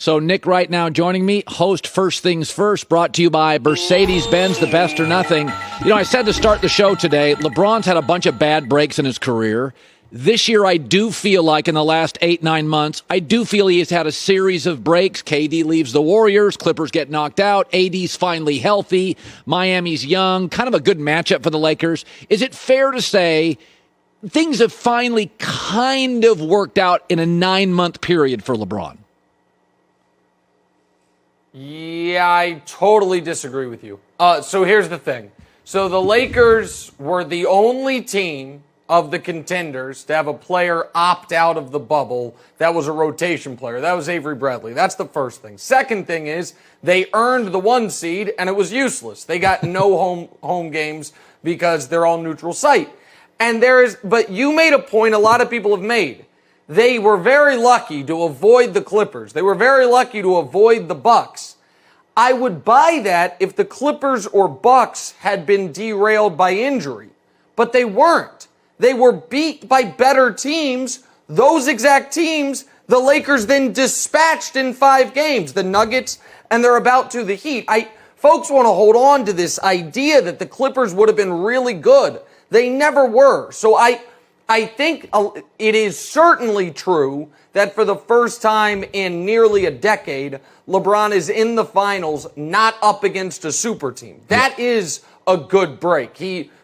So Nick right now joining me, host First Things First, brought to you by Mercedes-Benz, the best or nothing. You know, I said to start the show today, LeBron's had a bunch of bad breaks in his career. This year, I do feel like in the last 8-9 months, I do feel he has had a series of breaks. KD leaves the Warriors, Clippers get knocked out, AD's finally healthy, Miami's young, kind of a good matchup for the Lakers. Is it fair to say things have finally kind of worked out in a 9-month period for LeBron? Yeah, I totally disagree with you. So here's the thing. So the Lakers were the only team of the contenders to have a player opt out of the bubble that was a rotation player. That was Avery Bradley. That's the first thing. Second thing is they earned the 1 seed and it was useless. They got no home games because they're all neutral site. But you made a point a lot of people have made. They were very lucky to avoid the Clippers. They were very lucky to avoid the Bucks. I would buy that if the Clippers or Bucks had been derailed by injury, but they weren't. They were beat by better teams. Those exact teams, the Lakers then dispatched in 5 games. The Nuggets, and they're about to the Heat. Folks want to hold on to this idea that the Clippers would have been really good. They never were. So I think it is certainly true that for the first time in nearly a decade, LeBron is in the finals, not up against a super team. That is a good break.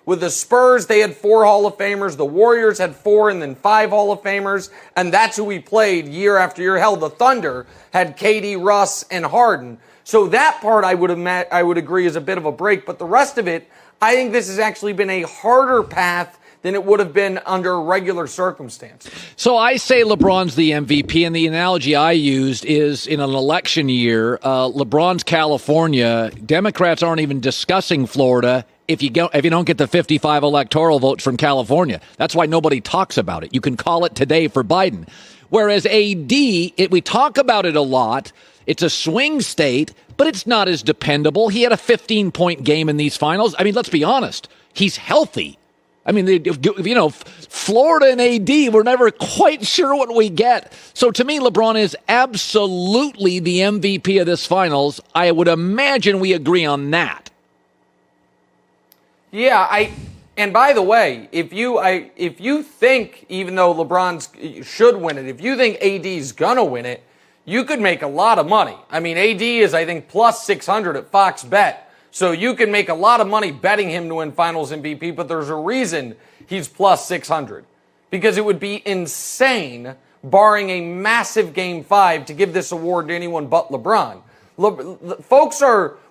With the Spurs, they had 4 Hall of Famers. The Warriors had 4 and then 5 Hall of Famers. And that's who he played year after year. Hell, the Thunder had KD, Russ, and Harden. So that part I would agree is a bit of a break. But the rest of it, I think this has actually been a harder path than it would have been under regular circumstances. So I say LeBron's the MVP, and the analogy I used is in an election year, LeBron's California. Democrats aren't even discussing Florida if you don't get the 55 electoral votes from California. That's why nobody talks about it. You can call it today for Biden. Whereas AD, we talk about it a lot. It's a swing state, but it's not as dependable. He had a 15-point game in these finals. I mean, let's be honest. He's healthy. I mean, Florida and AD, we're never quite sure what we get. So to me, LeBron is absolutely the MVP of this finals. I would imagine we agree on that. Yeah, and by the way, if you think, even though LeBron should win it, if you think AD's gonna win it, you could make a lot of money. I mean, AD is, I think, plus 600 at Fox Bet. So you can make a lot of money betting him to win Finals MVP, but there's a reason he's plus 600. Because it would be insane, barring a massive Game 5, to give this award to anyone but LeBron.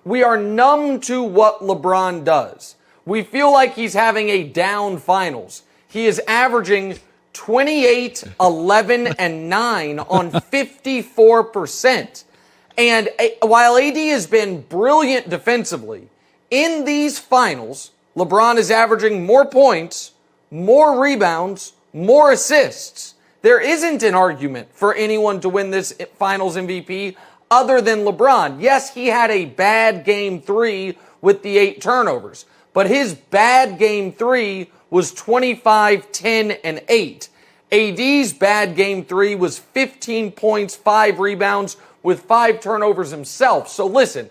We are numb to what LeBron does. We feel like he's having a down finals. He is averaging 28, 11, and 9 on 54%. And while AD has been brilliant defensively, in these finals, LeBron is averaging more points, more rebounds, more assists. There isn't an argument for anyone to win this finals MVP other than LeBron. Yes, he had a bad Game 3 with the 8 turnovers, but his bad Game 3 was 25, 10, and 8. AD's bad Game 3 was 15 points, 5 rebounds, with 5 turnovers himself. So listen,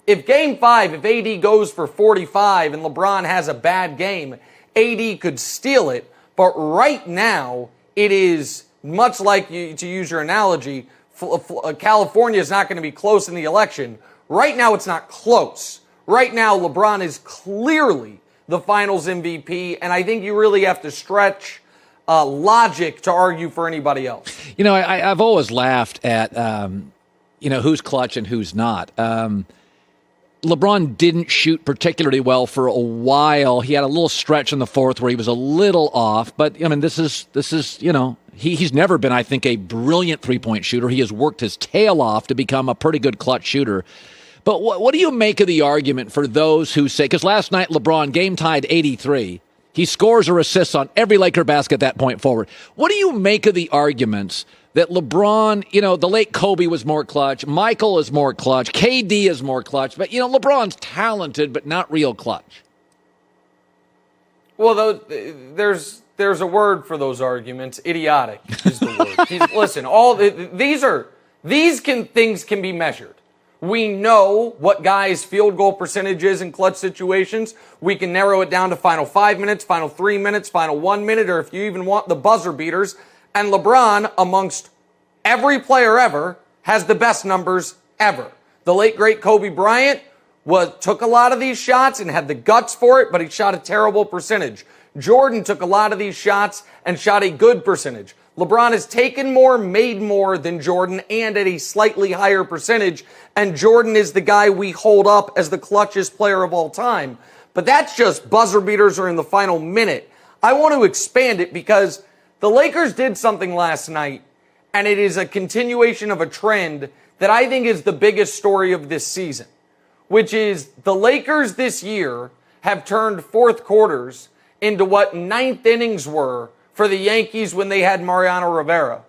if Game 5, if AD goes for 45 and LeBron has a bad game, AD could steal it. But right now, it is much like, to use your analogy, California is not going to be close in the election. Right now, it's not close. Right now, LeBron is clearly the Finals MVP, and I think you really have to stretch logic to argue for anybody else. You know, I've always laughed at who's clutch and who's not. LeBron didn't shoot particularly well for a while. He had a little stretch in the fourth where he was a little off. But, I mean, this is he's never been, I think, a brilliant three-point shooter. He has worked his tail off to become a pretty good clutch shooter. But what do you make of the argument for those who say, because last night LeBron game-tied 83. He scores or assists on every Laker basket at that point forward. What do you make of the arguments that LeBron, the late Kobe was more clutch, Michael is more clutch, KD is more clutch, but, LeBron's talented but not real clutch? Well, there's a word for those arguments. Idiotic is the word. Listen, Things can be measured. We know what guys' field goal percentage is in clutch situations. We can narrow it down to final 5 minutes, final 3 minutes, final 1 minute, or if you even want the buzzer beaters. And LeBron, amongst every player ever, has the best numbers ever. The late, great Kobe Bryant took a lot of these shots and had the guts for it, but he shot a terrible percentage. Jordan took a lot of these shots and shot a good percentage. LeBron has taken more, made more than Jordan, and at a slightly higher percentage, and Jordan is the guy we hold up as the clutchest player of all time. But that's just buzzer beaters or in the final minute. I want to expand it because the Lakers did something last night, and it is a continuation of a trend that I think is the biggest story of this season, which is the Lakers this year have turned fourth quarters into what ninth innings were for the Yankees when they had Mariano Rivera.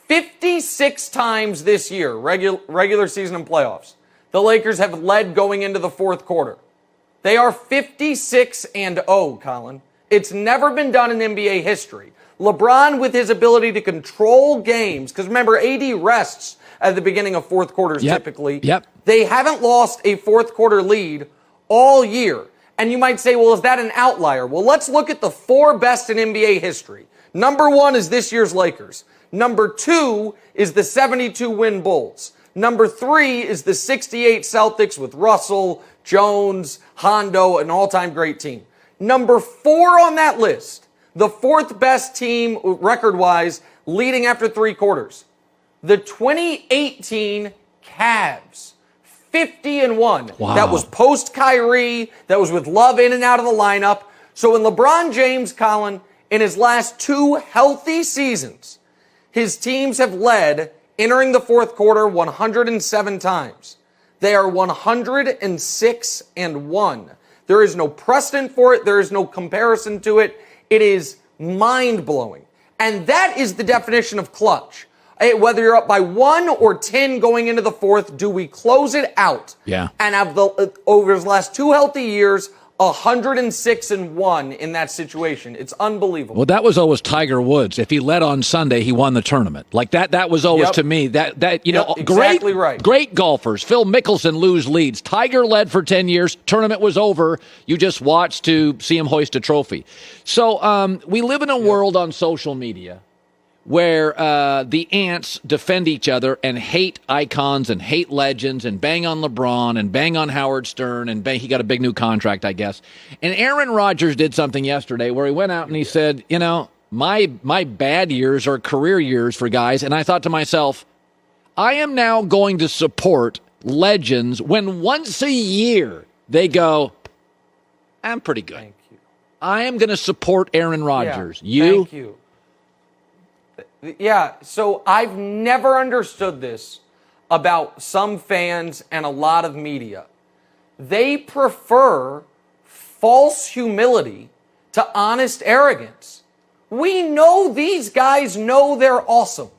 56 times this year, regular season and playoffs, the Lakers have led going into the fourth quarter. They are 56-0, Colin. It's never been done in NBA history. LeBron, with his ability to control games, because remember, AD rests at the beginning of fourth quarters typically. They haven't lost a fourth quarter lead all year. And you might say, well, is that an outlier? Well, let's look at the four best in NBA history. Number one is this year's Lakers. Number two is the 72-win Bulls. Number three is the 68 Celtics with Russell, Jones, Hondo, an all-time great team. Number four on that list, the fourth best team record-wise leading after three quarters, the 2018 Cavs. 50-1. Wow. That was post-Kyrie. That was with Love in and out of the lineup. So when LeBron James, Colin, in his last two healthy seasons, his teams have led, entering the fourth quarter, 107 times. They are 106-1. There is no precedent for it. There is no comparison to it. It is mind-blowing. And that is the definition of clutch. Whether you're up by 1 or 10 going into the fourth, do we close it out? Yeah. And over his last two healthy years, 106-1 in that situation. It's unbelievable. Well, that was always Tiger Woods. If he led on Sunday, he won the tournament. Like that was always to me that you know, exactly right. Great golfers. Phil Mickelson lose leads. Tiger led for 10 years. Tournament was over. You just watched to see him hoist a trophy. So we live in a world on social media where the ants defend each other and hate icons and hate legends and bang on LeBron and bang on Howard Stern and he got a big new contract, I guess. And Aaron Rodgers did something yesterday where he went out and he said, you know, my bad years are career years for guys. And I thought to myself, I am now going to support legends when once a year they go, I'm pretty good. Thank you. I am going to support Aaron Rodgers. Thank you. Yeah, so I've never understood this about some fans and a lot of media. They prefer false humility to honest arrogance. We know these guys know they're awesome.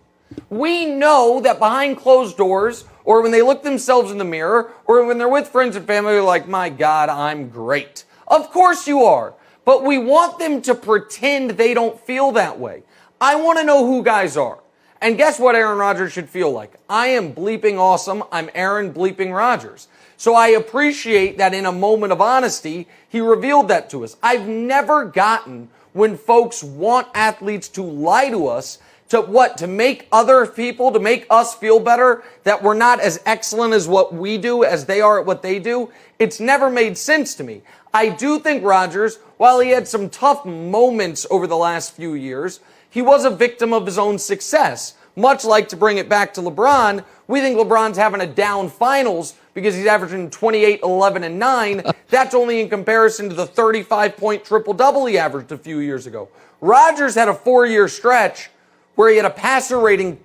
We know that behind closed doors, or when they look themselves in the mirror, or when they're with friends and family, they're like, my God, I'm great. Of course you are. But we want them to pretend they don't feel that way. I want to know who guys are. And guess what Aaron Rodgers should feel like? I am bleeping awesome. I'm Aaron bleeping Rodgers. So I appreciate that in a moment of honesty, he revealed that to us. I've never gotten when folks want athletes to lie to us to make other people, to make us feel better, that we're not as excellent as what we do as they are at what they do. It's never made sense to me. I do think Rodgers, while he had some tough moments over the last few years, he was a victim of his own success. Much like, to bring it back to LeBron, we think LeBron's having a down finals because he's averaging 28, 11, and 9. That's only in comparison to the 35-point triple-double he averaged a few years ago. Rodgers had a 4-year stretch where he had a passer rating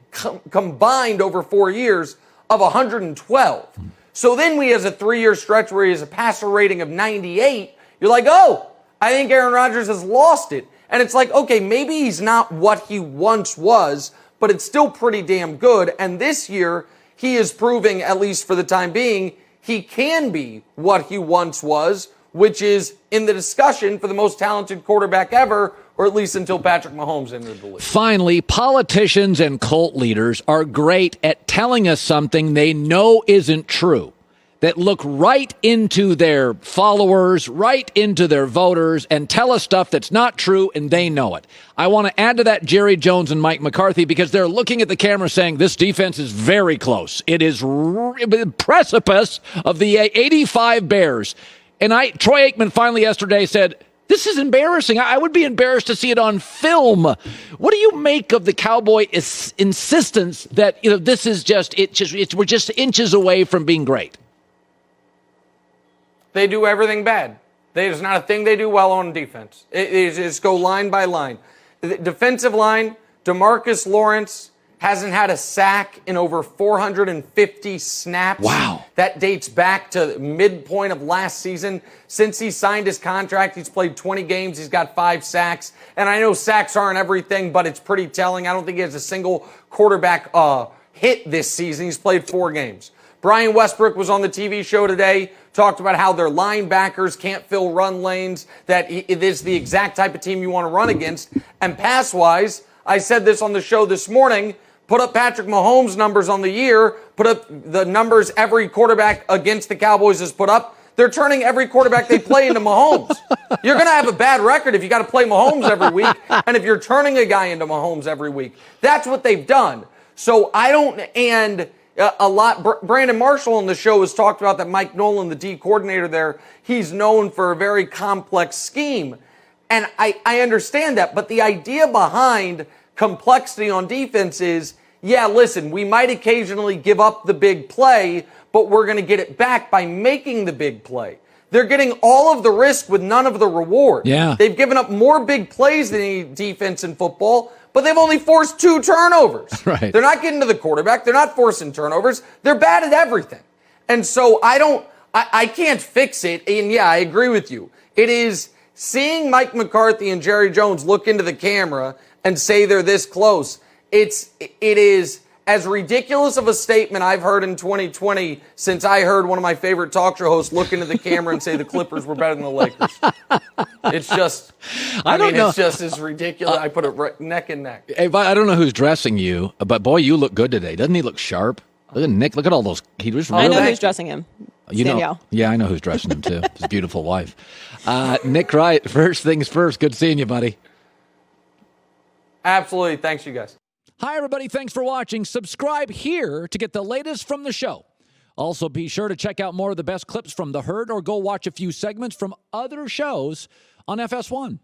combined over 4 years of 112. So then he has a 3-year stretch where he has a passer rating of 98. You're like, oh, I think Aaron Rodgers has lost it. And it's like, okay, maybe he's not what he once was, but it's still pretty damn good. And this year, he is proving, at least for the time being, he can be what he once was, which is in the discussion for the most talented quarterback ever or at least until Patrick Mahomes entered the league. Finally, politicians and cult leaders are great at telling us something they know isn't true, that look right into their followers, right into their voters, and tell us stuff that's not true, and they know it. I want to add to that Jerry Jones and Mike McCarthy because they're looking at the camera saying this defense is very close. It is the precipice of the 85 Bears. And Troy Aikman finally yesterday said, this is embarrassing. I would be embarrassed to see it on film. What do you make of the Cowboy insistence that this is we're just inches away from being great? They do everything bad. There's not a thing they do well on defense. It is go line by line. The defensive line, DeMarcus Lawrence hasn't had a sack in over 450 snaps. Wow. That dates back to midpoint of last season. Since he signed his contract, he's played 20 games. He's got 5 sacks. And I know sacks aren't everything, but it's pretty telling. I don't think he has a single quarterback hit this season. He's played 4 games. Brian Westbrook was on the TV show today, talked about how their linebackers can't fill run lanes, that it is the exact type of team you want to run against. And pass-wise, I said this on the show this morning, put up Patrick Mahomes' numbers on the year, put up the numbers every quarterback against the Cowboys has put up. They're turning every quarterback they play into Mahomes. You're going to have a bad record if you got to play Mahomes every week, and if you're turning a guy into Mahomes every week. That's what they've done. So Brandon Marshall on the show has talked about that Mike Nolan, the D coordinator there, he's known for a very complex scheme. And I understand that. But the idea behind complexity on defense is, yeah, listen, we might occasionally give up the big play, but we're going to get it back by making the big play. They're getting all of the risk with none of the reward. Yeah. They've given up more big plays than any defense in football, but they've only forced 2 turnovers. Right. They're not getting to the quarterback. They're not forcing turnovers. They're bad at everything. And so I can't fix it. And yeah, I agree with you. It is seeing Mike McCarthy and Jerry Jones look into the camera and say they're this close. It is as ridiculous of a statement I've heard in 2020 since I heard one of my favorite talk show hosts look into the camera and say the Clippers were better than the Lakers. It's just, it's just as ridiculous. I put it right, neck and neck. Hey, I don't know who's dressing you, but boy, you look good today. Doesn't he look sharp? Look at Nick. Look at all those. He was really. I know who's dressing him. Yeah, I know who's dressing him too. His beautiful wife. Nick Wright, first things first. Good seeing you, buddy. Absolutely. Thanks, you guys. Hi, everybody. Thanks for watching. Subscribe here to get the latest from the show. Also, be sure to check out more of the best clips from The Herd or go watch a few segments from other shows on FS1.